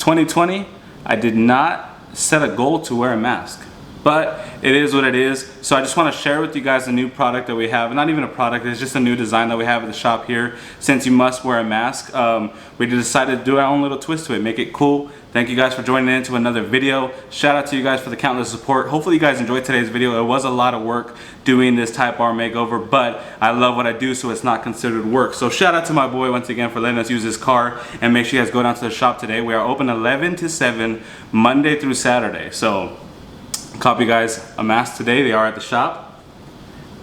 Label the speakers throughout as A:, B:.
A: 2020, I did not set a goal to wear a mask, but it is what it is. So I just want to share with you guys a new product that we have. Not even a product, it's just a new design that we have at the shop here. Since you must wear a mask, we decided to do our own little twist to it, make it cool. Thank you guys for joining in to another video. Shout out to you guys for the countless support. Hopefully you guys enjoyed today's video. It was a lot of work doing this Type R makeover, but I love what I do, so it's not considered work. So shout out to my boy once again for letting us use his car, and make sure you guys go down to the shop today. We are open 11 to 7, Monday through Saturday. So copy guys a mask today. They are at the shop.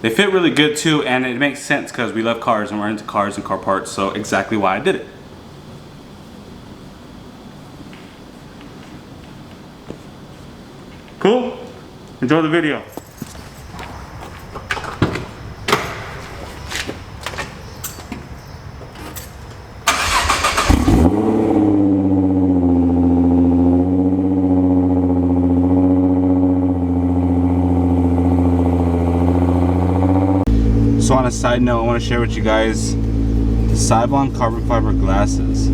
A: They fit really good too, and it makes sense because we love cars and we're into cars and car parts, so exactly why I did it. Cool? Enjoy the video. So on a side note, I want to share with you guys the Cybon carbon fiber glasses.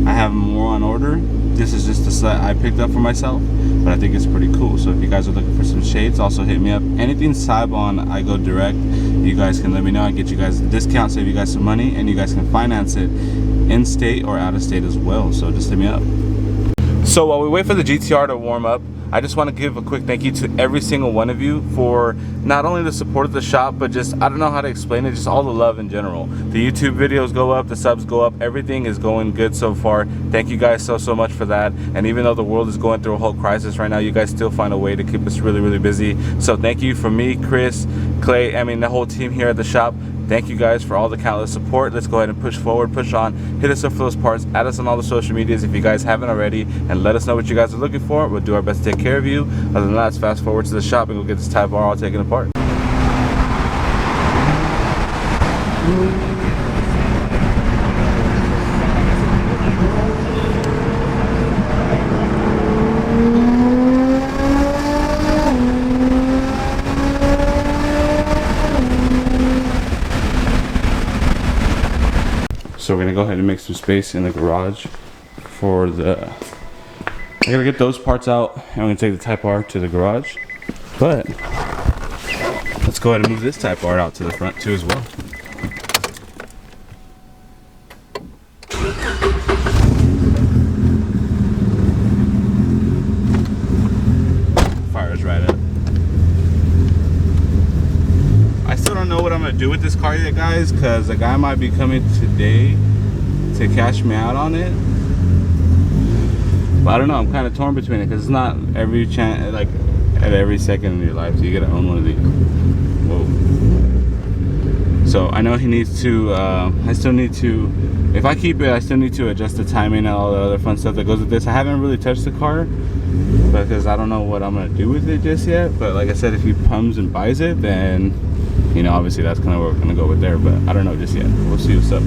A: I have more on order. This is just the set I picked up for myself, but I think it's pretty cool. So if you guys are looking for some shades, also hit me up. Anything Cybon, I go direct. You guys can let me know. I get you guys a discount, save you guys some money, and you guys can finance it in state or out of state as well. So just hit me up. So while we wait for the GTR to warm up, I just want to give a quick thank you to every single one of you for not only the support of the shop, but just, I don't know how to explain it, just all the love in general. The YouTube videos go up, the subs go up, everything is going good so far. Thank you guys so much for that. And even though the world is going through a whole crisis right now, you guys still find a way to keep us really busy. So thank you from me, Chris, Clay, I mean the whole team here at the shop. Thank you guys for all the countless support. Let's go ahead and push forward, push on, hit us up for those parts, add us on all the social medias if you guys haven't already, and let us know what you guys are looking for. We'll do our best to take care of you. Other than that, let's fast forward to the shop and go get this Type R all taken apart. So we're gonna go ahead and make some space in the garage for the, I gotta get those parts out, and we're gonna take the Type R to the garage. But let's go ahead and move this Type R out to the front too as well. Fire's right up. I still don't know what I'm gonna do with this car yet, guys, because the guy might be coming today to cash me out on it. But I don't know, I'm kind of torn between it because it's not every chance, like at every second in your life do you get to own one of these. Whoa. So I know he needs to, I still need to, if I keep it, I still need to adjust the timing and all the other fun stuff that goes with this. I haven't really touched the car because I don't know what I'm gonna do with it just yet. But like I said, if he comes and buys it, then you know, obviously that's kind of where we're gonna go with there, but I don't know just yet. We'll see what's up.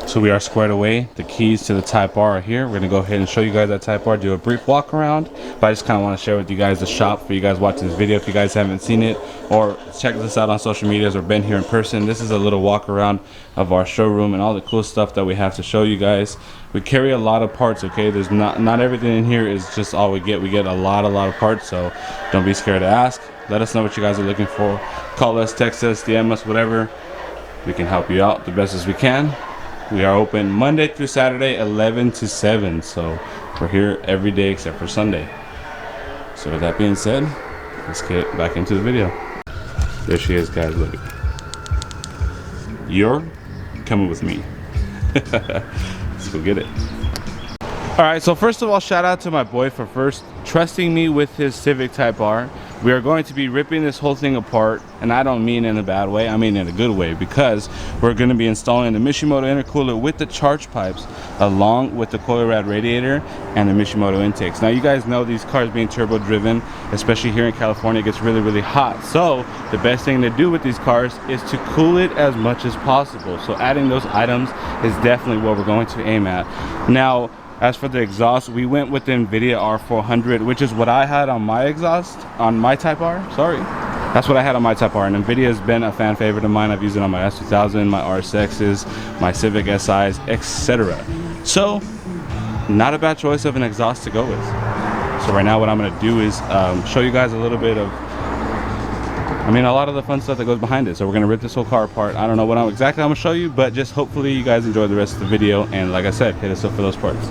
A: So we are squared away. The keys to the Type R are here. We're gonna go ahead and show you guys that Type R, do a brief walk around. But I just kind of want to share with you guys the shop for you guys watching this video if you guys haven't seen it, or check this out on social medias or been here in person. This is a little walk around of our showroom and all the cool stuff that we have to show you guys. We carry a lot of parts, okay? There's not everything in here is just all we get. We get a lot of parts, so don't be scared to ask. Let us know what you guys are looking for. Call us, text us, DM us, whatever. We can help you out the best as we can. We are open Monday through Saturday, 11 to 7. So we're here every day except for Sunday. So with that being said, let's get back into the video. There she is, guys, look. You're coming with me. Let's go get it. All right, so first of all, shout out to my boy for first trusting me with his Civic Type R. We are going to be ripping this whole thing apart, and I don't mean in a bad way, I mean in a good way, because we're going to be installing the Mishimoto Intercooler with the charge pipes along with the coil rad radiator and the Mishimoto intakes. Now you guys know these cars being turbo driven, especially here in California, it gets really hot. So the best thing to do with these cars is to cool it as much as possible. So adding those items is definitely what we're going to aim at. Now, as for the exhaust, we went with the NVIDIA R400, which is what I had on my exhaust, on my Type R, sorry. That's what I had on my Type R, and NVIDIA has been a fan favorite of mine. I've used it on my S2000, my RSXs, my Civic SIs, etc. So, not a bad choice of an exhaust to go with. So right now what I'm going to do is show you guys a little bit of, a lot of the fun stuff that goes behind it. So we're going to rip this whole car apart. I don't know what exactly I'm going to show you, but just hopefully you guys enjoy the rest of the video. And like I said, hit us up for those parts.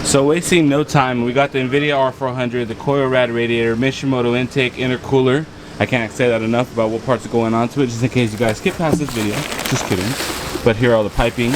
A: So wasting no time, we got the NVIDIA R400, the coil rad radiator, Mishimoto intake intercooler. I can't say that enough about what parts are going on to it, just in case you guys skip past this video. Just kidding. But here are all the piping.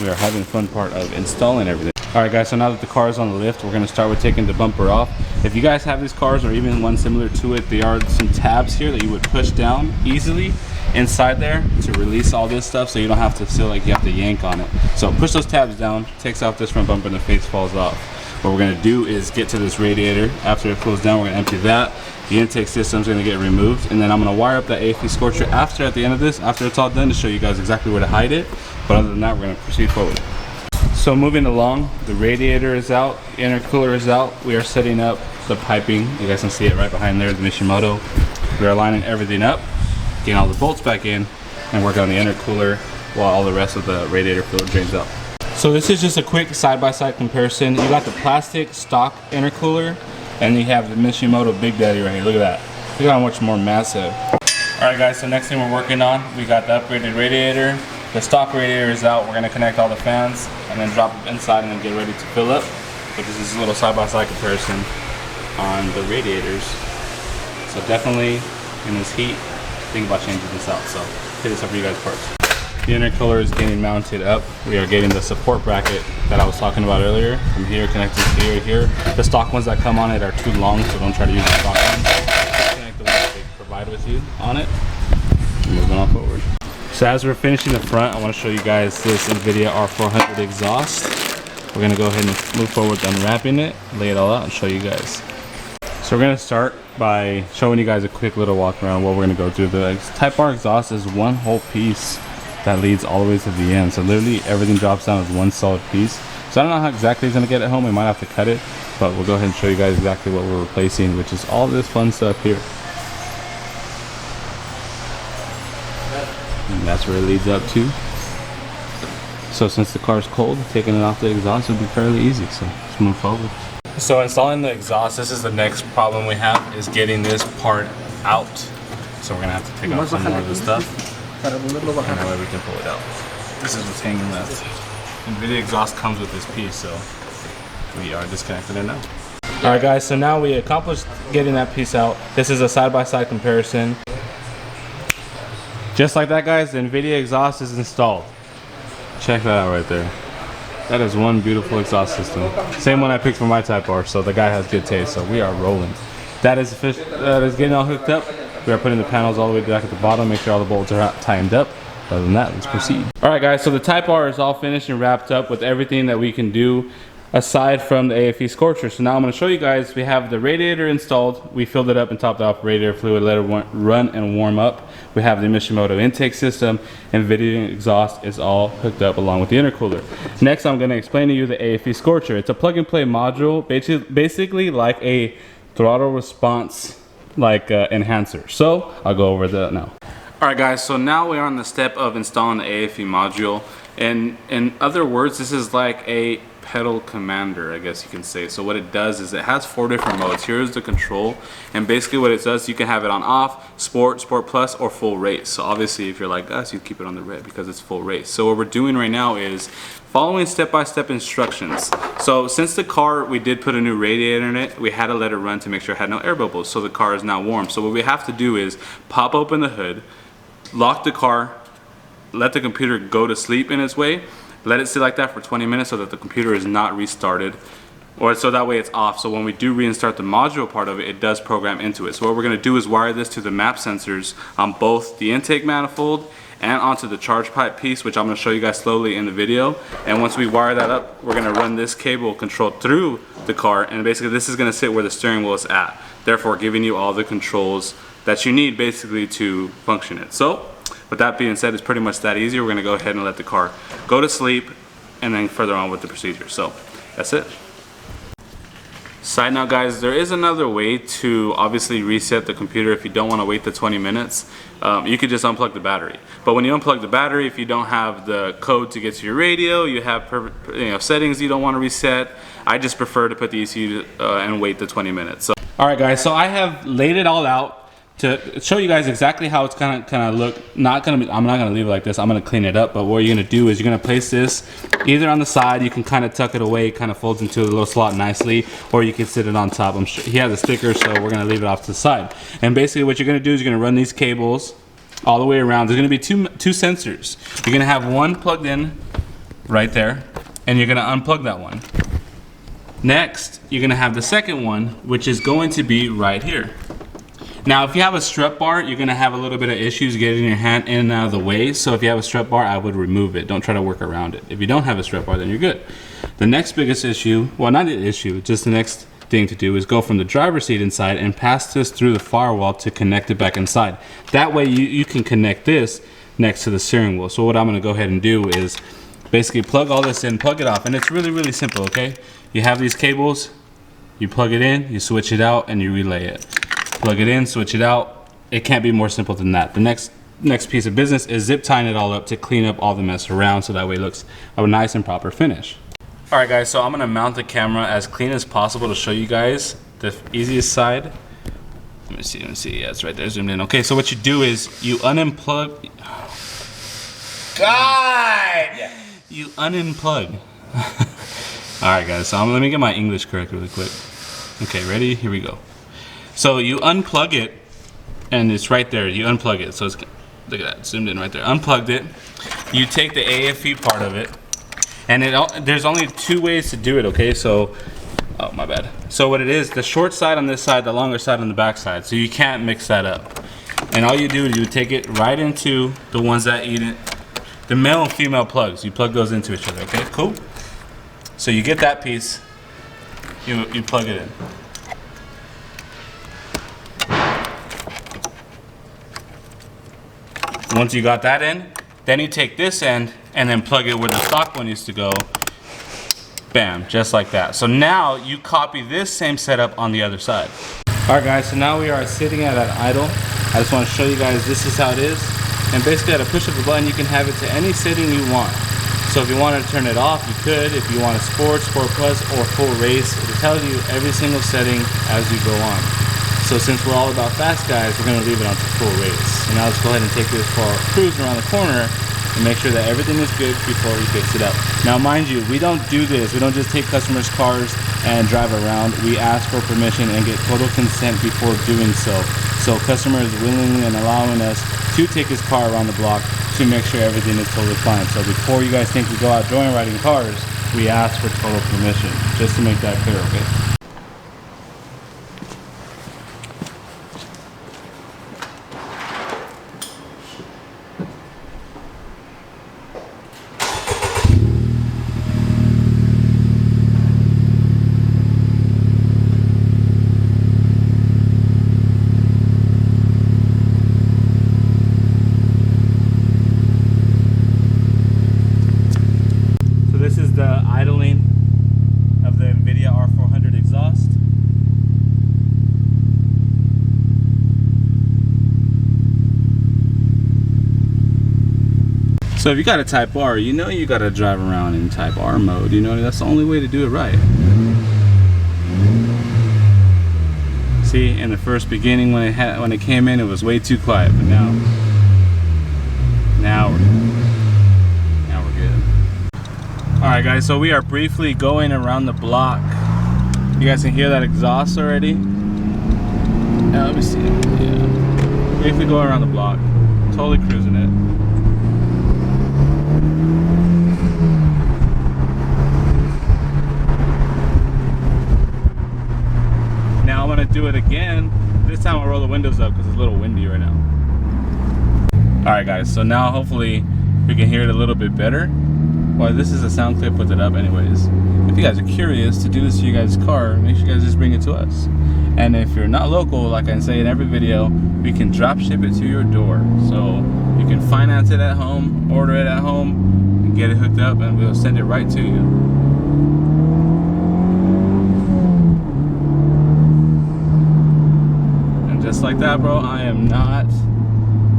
A: We are having the fun part of installing everything. Alright guys, so now that the car is on the lift, we're going to start with taking the bumper off. If you guys have these cars or even one similar to it, there are some tabs here that you would push down easily inside there to release all this stuff, so you don't have to feel like you have to yank on it. So push those tabs down, takes off this front bumper, and the face falls off. What we're going to do is get to this radiator. After it cools down, we're going to empty that. The intake system's going to get removed, and then I'm going to wire up that Efi Scorcher at the end of this, after it's all done, to show you guys exactly where to hide it. But other than that, we're going to proceed forward. So moving along, the radiator is out, the intercooler is out. We are setting up the piping. You guys can see it right behind there, the Mishimoto. We are lining everything up, getting all the bolts back in, and working on the intercooler while all the rest of the radiator fluid drains out. So this is just a quick side-by-side comparison. You got the plastic stock intercooler, and you have the Mishimoto Big Daddy right here. Look at that. Look at how much more massive. Alright guys, so next thing we're working on, we got the upgraded radiator. The stock radiator is out. We're going to connect all the fans and then drop it inside and then get ready to fill up. But this is a little side-by-side comparison on the radiators. So definitely in this heat, think about changing this out. So hit this up for you guys first. The intercooler is getting mounted up. We are getting the support bracket that I was talking about earlier. From here connected to here. The stock ones that come on it are too long, so don't try to use the stock ones. Just connect the ones that they provide with you on it. Moving on forward. So as we're finishing the front, I want to show you guys this NVIDIA R400 exhaust. We're going to go ahead and move forward with unwrapping it, lay it all out, and show you guys. So we're going to start by showing you guys a quick little walk around what we're going to go through. The Type R exhaust is one whole piece that leads all the way to the end. So literally everything drops down as one solid piece. So I don't know how exactly he's going to get it home. We might have to cut it, but we'll go ahead and show you guys exactly what we're replacing, which is all this fun stuff here. And that's where it leads up to. So since the car's cold, taking it off the exhaust would be fairly easy. So let's move forward. So installing the exhaust, this is the next problem we have, is getting this part out. So we're gonna have to take off some more of this stuff, and that way we can pull it out. This is what's hanging left. NVIDIA exhaust comes with this piece, so we are disconnecting it now. Alright guys, so now we accomplished getting that piece out. This is a side-by-side comparison. Just like that guys, the NVIDIA exhaust is installed. Check that out right there. That is one beautiful exhaust system. Same one I picked for my Type R, so the guy has good taste, so we are rolling. That is getting all hooked up. We are putting the panels all the way back at the bottom, make sure all the bolts are tightened up. Other than that, let's proceed. Alright guys, so the Type R is all finished and wrapped up with everything that we can do aside from the Efi Scorcher. So now I'm going to show you guys, we have the radiator installed. We filled it up and topped off radiator fluid, let it run and warm up. We have the Mishimoto intake system, and NVIDIA exhaust is all hooked up along with the intercooler. Next, I'm going to explain to you the Efi Scorcher. It's a plug and play module, basically like a throttle response enhancer. So I'll go over that now. Alright guys, so now we're on the step of installing the Efi module. And in other words, this is like a pedal commander, I guess you can say. So what it does is it has 4 different modes. Here's the control, and basically what it does, you can have it on off, sport, sport plus, or full race. So obviously if you're like us, you keep it on the red because it's full race. So what we're doing right now is following step-by-step instructions. So since the car, we did put a new radiator in it, we had to let it run to make sure it had no air bubbles, so the car is now warm. So what we have to do is pop open the hood, lock the car, let the computer go to sleep in its way, let it sit like that for 20 minutes so that the computer is not restarted, or so that way it's off. So when we do reinstart the module part of it, it does program into it. So what we're going to do is wire this to the map sensors on both the intake manifold and onto the charge pipe piece, which I'm going to show you guys slowly in the video. And once we wire that up, we're going to run this cable control through the car, and basically this is going to sit where the steering wheel is at, therefore giving you all the controls that you need basically to function it. So with that being said, it's pretty much that easy. We're going to go ahead and let the car go to sleep and then further on with the procedure. So that's it. Side note, guys, there is another way to obviously reset the computer if you don't want to wait the 20 minutes. You could just unplug the battery. But when you unplug the battery, if you don't have the code to get to your radio, you have settings you don't want to reset, I just prefer to put the ECU and wait the 20 minutes. So, all right, guys, so I have laid it all out to show you guys exactly how it's gonna look. I'm not gonna leave it like this. I'm gonna clean it up. But what you're gonna do is you're gonna place this either on the side. You can kind of tuck it away. It kind of folds into a little slot nicely, or you can sit it on top. I'm sure he has a sticker, so we're gonna leave it off to the side. And basically, what you're gonna do is you're gonna run these cables all the way around. There's gonna be two sensors. You're gonna have one plugged in right there, and you're gonna unplug that one. Next, you're gonna have the second one, which is going to be right here. Now, if you have a strut bar, you're gonna have a little bit of issues getting your hand in and out of the way. So if you have a strut bar, I would remove it. Don't try to work around it. If you don't have a strut bar, then you're good. The next biggest issue, well, not an issue, just the next thing to do is go from the driver's seat inside and pass this through the firewall to connect it back inside. That way you can connect this next to the steering wheel. So what I'm gonna go ahead and do is basically plug all this in, plug it off, and it's really, really simple, okay? You have these cables, you plug it in, you switch it out, and you relay it. Plug it in, switch it out. It can't be more simple than that. The next piece of business is zip tying it all up to clean up all the mess around, so that way it looks a nice and proper finish. All right, guys, so I'm gonna mount the camera as clean as possible to show you guys the easiest side. Let me see, yeah, it's right there, zoomed in. Okay, so what you do is you unplug. God! You unplug. All right, guys, so let me get my English correct really quick. Okay, ready? Here we go. So you unplug it, and it's right there. You unplug it. So it's, look at that, zoomed in right there. Unplugged it. You take the AFV part of it, and there's only two ways to do it, okay? So, oh, my bad. So what it is, the short side on this side, the longer side on the back side. So you can't mix that up. And all you do is you take it right into the ones that eat it. The male and female plugs, you plug those into each other, okay? Cool? So you get that piece, you plug it in. Once you got that in, then you take this end and then plug it where the stock one used to go. Bam, just like that. So now you copy this same setup on the other side. All right, guys, so now we are sitting at an idle. I just want to show you guys this is how it is. And basically at a push of a button, you can have it to any setting you want. So if you want to turn it off, you could. If you want a Sport, Sport Plus, or full race, it'll tell you every single setting as you go on. So since we're all about fast, guys, we're going to leave it on to full race. And now let's go ahead and take this for our cruise around the corner and make sure that everything is good before we fix it up. Now, mind you, we don't do this. We don't just take customers' cars and drive around. We ask for permission and get total consent before doing so. So customer is willing and allowing us to take his car around the block to make sure everything is totally fine. So before you guys think we go out joyriding cars, we ask for total permission, just to make that clear, okay? So if you got a Type R, you know you gotta drive around in Type R mode. You know, that's the only way to do it right. See, in the first beginning when it came in, it was way too quiet, but now we're good. All right, guys, so we are briefly going around the block. You guys can hear that exhaust already. Now let me see. Yeah, briefly going around the block, totally cruising it. Now I'm gonna do it again. This time I'll roll the windows up because it's a little windy right now. Alright guys, so now hopefully we can hear it a little bit better. Well, this is a sound clip with it up anyways. If you guys are curious to do this to your guys' car, make sure you guys just bring it to us. And if you're not local, like I say in every video, we can drop ship it to your door. So you can finance it at home, order it at home, and get it hooked up, and we'll send it right to you. And just like that, bro, I am not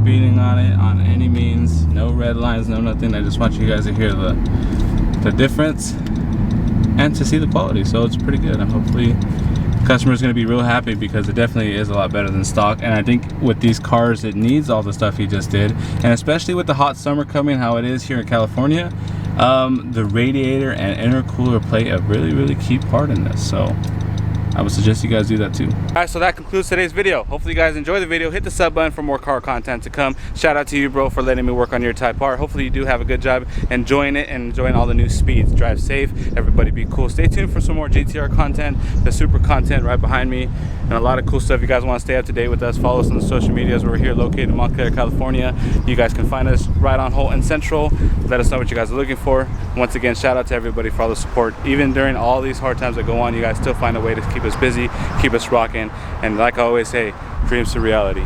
A: beating on it on any means. No red lines, no nothing. I just want you guys to hear the difference and to see the quality. So it's pretty good, and hopefully the customer is going to be real happy, because it definitely is a lot better than stock. And I think with these cars, it needs all the stuff he just did, and especially with the hot summer coming, how it is here in California, the radiator and intercooler play a really key part in this. So I would suggest you guys do that too. Alright, so that concludes today's video. Hopefully you guys enjoyed the video. Hit the sub button for more car content to come. Shout out to you, bro, for letting me work on your Type R. Hopefully you do have a good job enjoying it and enjoying all the new speeds. Drive safe, everybody be cool. Stay tuned for some more GTR content, the super content right behind me, and a lot of cool stuff. You guys want to stay up to date with us, follow us on the social medias. We're here located in Montclair, California. You guys can find us right on Holt and Central. Let us know what you guys are looking for. Once again, shout out to everybody for all the support. Even during all these hard times that go on, you guys still find a way to keep us busy, keep us rocking, and like I always say, dreams to reality.